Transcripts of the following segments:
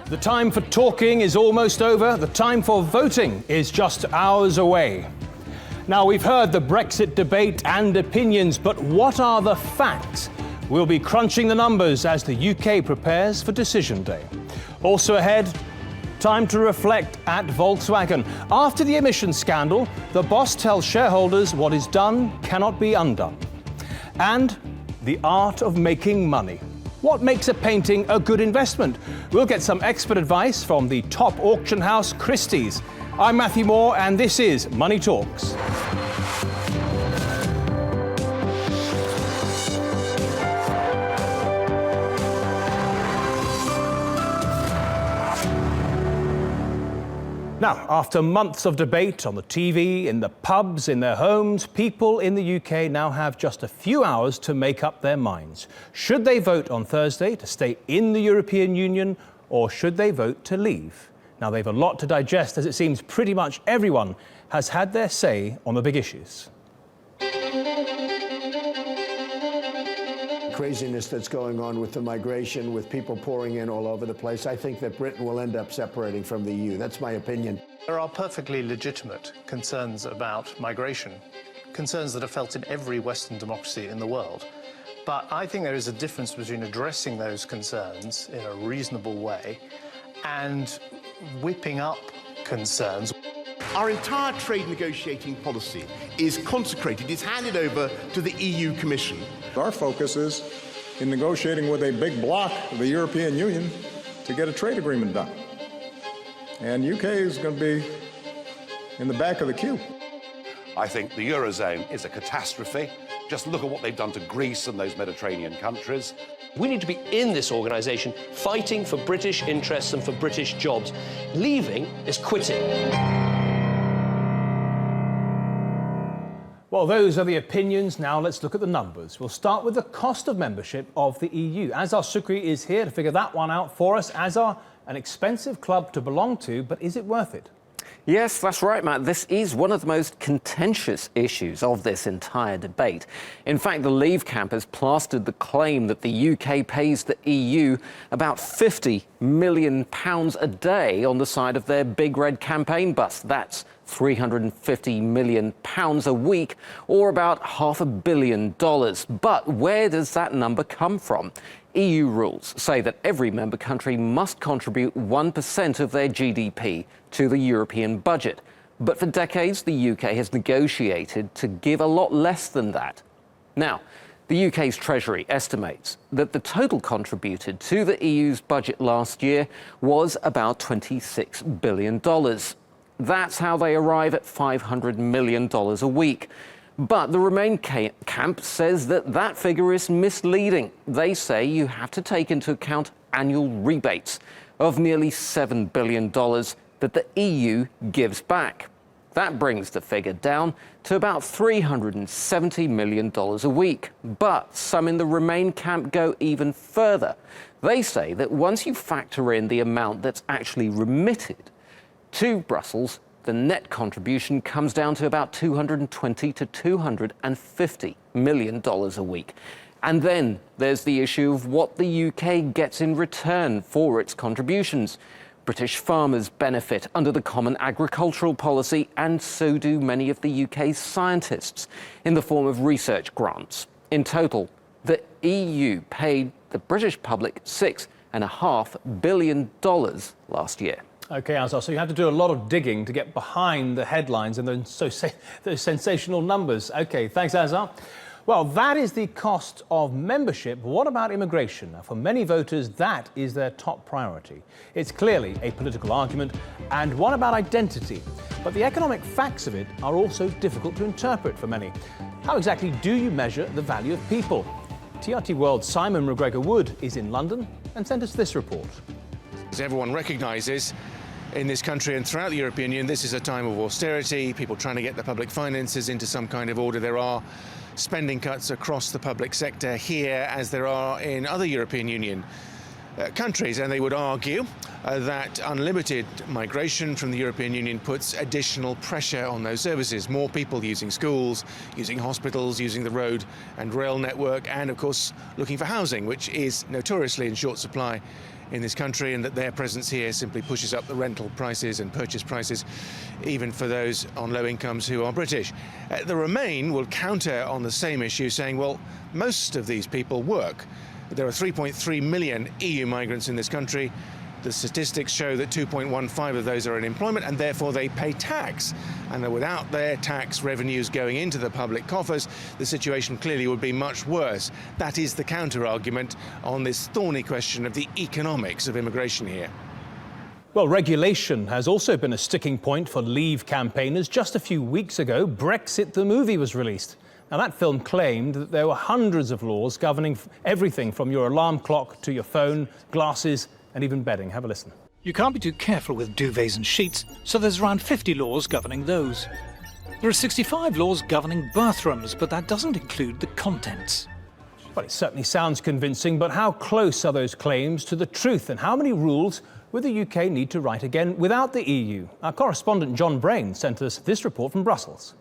The time for talking is almost over. The time for voting is just hours away. Now, we've heard the Brexit debate and opinions, but what are the facts? We'll be crunching the numbers as the UK prepares for Decision Day. Also ahead, time to reflect at Volkswagen. After the emissions scandal, the boss tells shareholders what is done cannot be undone. And the art of making money. What makes a painting a good investment? We'll get some expert advice from the top auction house, Christie's. I'm Matthew Moore, and this is Money Talks. Now, after months of debate on the TV, in the pubs, in their homes, people in the UK now have just a few hours to make up their minds. Should they vote on Thursday to stay in the European Union, or should they vote to leave? Now, they've a lot to digest, as it seems pretty much everyone has had their say on the big issues. Craziness that's going on with the migration, with people pouring in all over the place, I think that Britain will end up separating from the EU. That's my opinion. There are perfectly legitimate concerns about migration, concerns that are felt in every Western democracy in the world. But I think there is a difference between addressing those concerns in a reasonable way and whipping up concerns. Our entire trade negotiating policy is consecrated, is handed over to the EU Commission. Our focus is in negotiating with a big bloc, the European Union, to get a trade agreement done. And UK is going to be in the back of the queue. I think the Eurozone is a catastrophe. Just look at what they've done to Greece and those Mediterranean countries. We need to be in this organisation, fighting for British interests and for British jobs. Leaving is quitting. Well, those are the opinions. Now let's look at the numbers. We'll start with the cost of membership of the EU. Azar Sukri is here to figure that one out for us. Azar, an expensive club to belong to, but is it worth it? Yes, that's right, Matt. This is one of the most contentious issues of this entire debate. In fact, the Leave camp has plastered the claim that the UK pays the EU about £50 million a day on the side of their Big Red campaign bus. That's £350 million a week, or about $500 million. But where does that number come from? EU rules say that every member country must contribute 1% of their GDP to the European budget. But for decades, the UK has negotiated to give a lot less than that. Now, the UK's Treasury estimates that the total contributed to the EU's budget last year was about $26 billion. That's how they arrive at $500 million a week. But the Remain camp says that that figure is misleading. They say you have to take into account annual rebates of nearly $7 billion that the EU gives back. That brings the figure down to about $370 million a week. But some in the Remain camp go even further. They say that once you factor in the amount that's actually remitted to Brussels, the net contribution comes down to about $220 to $250 million a week. And then there's the issue of what the UK gets in return for its contributions. British farmers benefit under the Common Agricultural Policy, and so do many of the UK's scientists, in the form of research grants. In total, the EU paid the British public $6.5 billion last year. OK, Azar, so you have to do a lot of digging to get behind the headlines and those sensational numbers. OK, thanks, Azar. Well, that is the cost of membership. What about immigration? Now, for many voters, that is their top priority. It's clearly a political argument and one about identity. But the economic facts of it are also difficult to interpret for many. How exactly do you measure the value of people? TRT World's Simon McGregor-Wood is in London and sent us this report. As everyone recognises, in this country and throughout the European Union, this is a time of austerity, people trying to get the public finances into some kind of order. There are spending cuts across the public sector here, as there are in other European Union countries, and they would argue that unlimited migration from the European Union puts additional pressure on those services. More people using schools, using hospitals, using the road and rail network, and of course looking for housing, which is notoriously in short supply in this country, and that their presence here simply pushes up the rental prices and purchase prices, even for those on low incomes who are British. The Remain will counter on the same issue, saying, well, most of these people work. There are 3.3 million EU migrants in this country. The statistics show that 2.15 of those are in employment, and therefore they pay tax. And that without their tax revenues going into the public coffers, the situation clearly would be much worse. That is the counter-argument on this thorny question of the economics of immigration here. Well, regulation has also been a sticking point for Leave campaigners. Just a few weeks ago, Brexit the movie was released. Now, that film claimed that there were hundreds of laws governing everything from your alarm clock to your phone, glasses, and even bedding. Have a listen. You can't be too careful with duvets and sheets, so there's around 50 laws governing those. There are 65 laws governing bathrooms, but that doesn't include the contents. Well, it certainly sounds convincing, but how close are those claims to the truth, and how many rules will the UK need to write again without the EU? Our correspondent John Brain sent us this report from Brussels.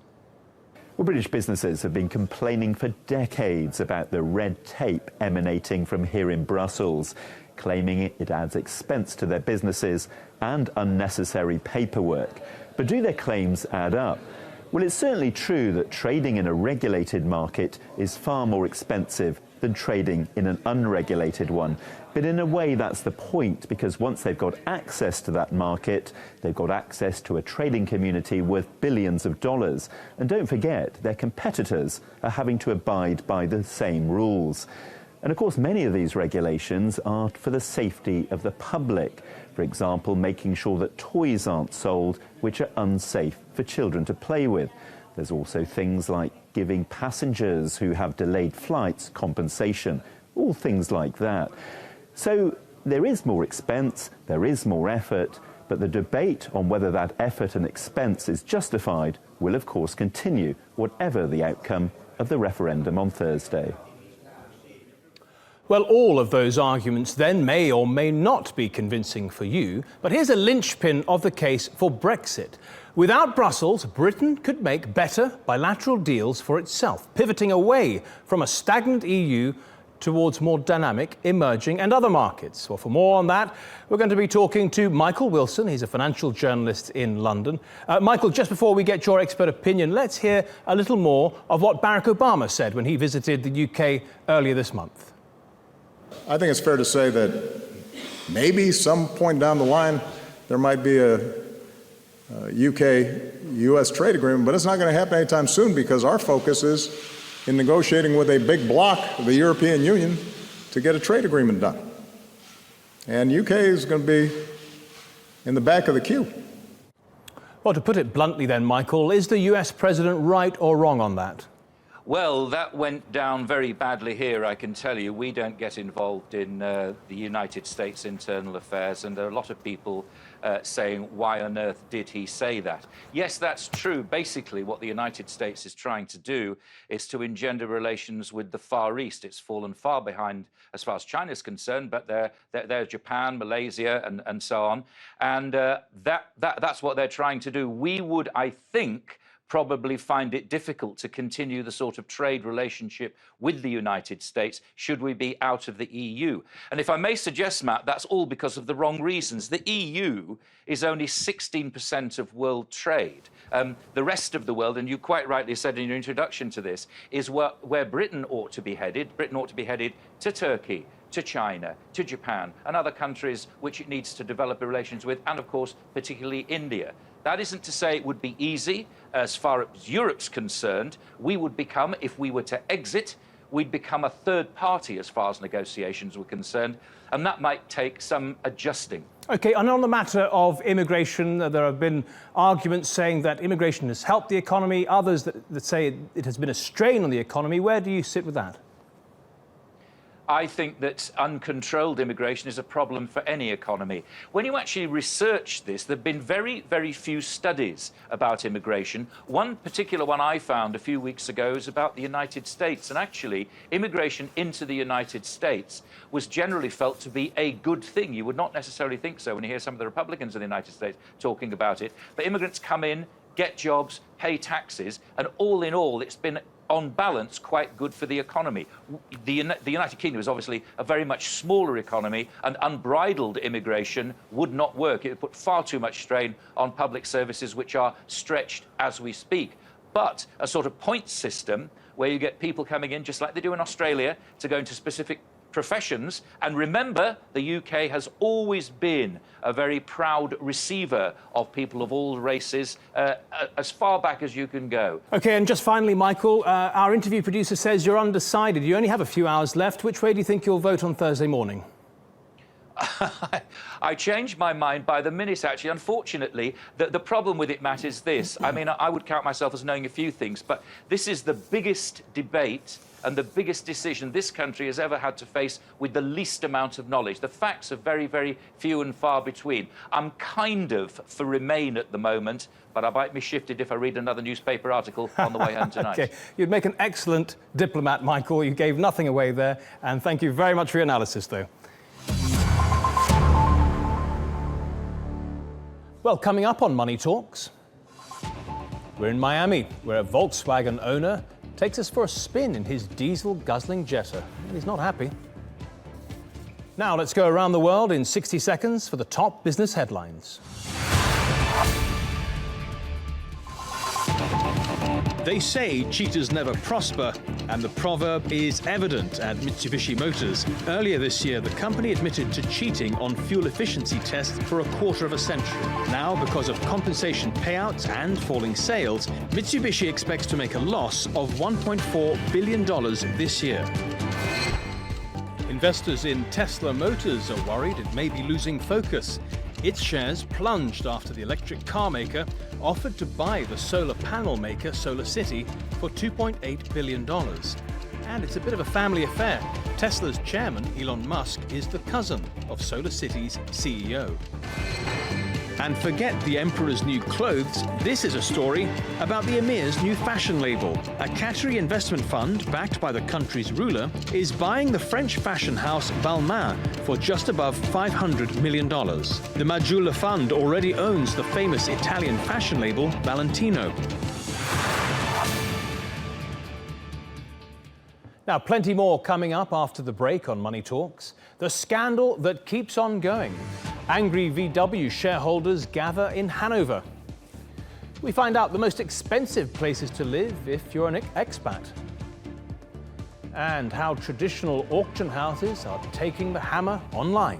Well, British businesses have been complaining for decades about the red tape emanating from here in Brussels, claiming it adds expense to their businesses and unnecessary paperwork. But do their claims add up? Well, it's certainly true that trading in a regulated market is far more expensive than trading in an unregulated one. But in a way, that's the point, because once they've got access to that market, they've got access to a trading community worth billions of dollars. And don't forget, their competitors are having to abide by the same rules. And of course, many of these regulations are for the safety of the public. For example, making sure that toys aren't sold which are unsafe for children to play with. There's also things like giving passengers who have delayed flights compensation, all things like that. So there is more expense, there is more effort, but the debate on whether that effort and expense is justified will of course continue, whatever the outcome of the referendum on Thursday. Well, all of those arguments then may or may not be convincing for you, but here's a linchpin of the case for Brexit. Without Brussels, Britain could make better bilateral deals for itself, pivoting away from a stagnant EU towards more dynamic, emerging and other markets. Well, for more on that, we're going to be talking to Michael Wilson. He's a financial journalist in London. Michael, just before we get your expert opinion, let's hear a little more of what Barack Obama said when he visited the UK earlier this month. I think it's fair to say that maybe some point down the line there might be a UK-US trade agreement, but it's not going to happen anytime soon because our focus is in negotiating with a big bloc, the European Union, to get a trade agreement done. And UK is going to be in the back of the queue. Well, to put it bluntly then, Michael, is the US president right or wrong on that? Well, that went down very badly here, I can tell you. We don't get involved in the United States internal affairs, and there are a lot of people saying, why on earth did he say that? Yes, that's true. Basically, what the United States is trying to do is to engender relations with the Far East. It's fallen far behind as far as China's concerned, but they're Japan, Malaysia, and so on. And that's what they're trying to do. We would, I think, probably find it difficult to continue the sort of trade relationship with the United States should we be out of the EU. And if I may suggest, Matt, that's all because of the wrong reasons. The EU is only 16% of world trade. The rest of the world, and you quite rightly said in your introduction to this, is where Britain ought to be headed. Britain ought to be headed to Turkey, to China, to Japan, and other countries which it needs to develop relations with, and of course, particularly India. That isn't to say it would be easy. As far as Europe's concerned, we would become, if we were to exit, we'd become a third party as far as negotiations were concerned, and that might take some adjusting. OK, and on the matter of immigration, there have been arguments saying that immigration has helped the economy, others that say it has been a strain on the economy. Where do you sit with that? I think that uncontrolled immigration is a problem for any economy. When you actually research this, there have been very, very few studies about immigration. One particular one I found a few weeks ago is about the United States. And actually, immigration into the United States was generally felt to be a good thing. You would not necessarily think so when you hear some of the Republicans in the United States talking about it. But immigrants come in, get jobs, pay taxes, and all in all, it's been on balance, quite good for the economy. The United Kingdom is obviously a very much smaller economy, and unbridled immigration would not work. It would put far too much strain on public services, which are stretched as we speak. But a sort of point system where you get people coming in, just like they do in Australia, to go into specific professions. And remember, the UK has always been a very proud receiver of people of all races, as far back as you can go. OK, and just finally, Michael, our interview producer says you're undecided. You only have a few hours left. Which way do you think you'll vote on Thursday morning? I change my mind by the minute, actually. Unfortunately, the problem with it, Matt, is this. I mean, I would count myself as knowing a few things, but this is the biggest debate and the biggest decision this country has ever had to face with the least amount of knowledge. The facts are very, very few and far between. I'm kind of for Remain at the moment, but I might be shifted if I read another newspaper article on the way home tonight. OK, you'd make an excellent diplomat, Michael. You gave nothing away there, and thank you very much for your analysis, though. Well, coming up on Money Talks, we're in Miami, where a Volkswagen owner takes us for a spin in his diesel-guzzling Jetta. He's not happy. Now let's go around the world in 60 seconds for the top business headlines. They say cheaters never prosper, and the proverb is evident at Mitsubishi Motors. Earlier this year, the company admitted to cheating on fuel efficiency tests for a quarter of a century. Now, because of compensation payouts and falling sales, Mitsubishi expects to make a loss of $1.4 billion this year. Investors in Tesla Motors are worried it may be losing focus. Its shares plunged after the electric car maker offered to buy the solar panel maker SolarCity for $2.8 billion. And it's a bit of a family affair. Tesla's chairman, Elon Musk, is the cousin of SolarCity's CEO. And forget the emperor's new clothes, this is a story about the emir's new fashion label. A Qatari investment fund, backed by the country's ruler, is buying the French fashion house Balmain for just above $500 million. The Majula fund already owns the famous Italian fashion label Valentino. Now, plenty more coming up after the break on Money Talks. The scandal that keeps on going. Angry VW shareholders gather in Hanover. We find out the most expensive places to live if you're an expat. And how traditional auction houses are taking the hammer online.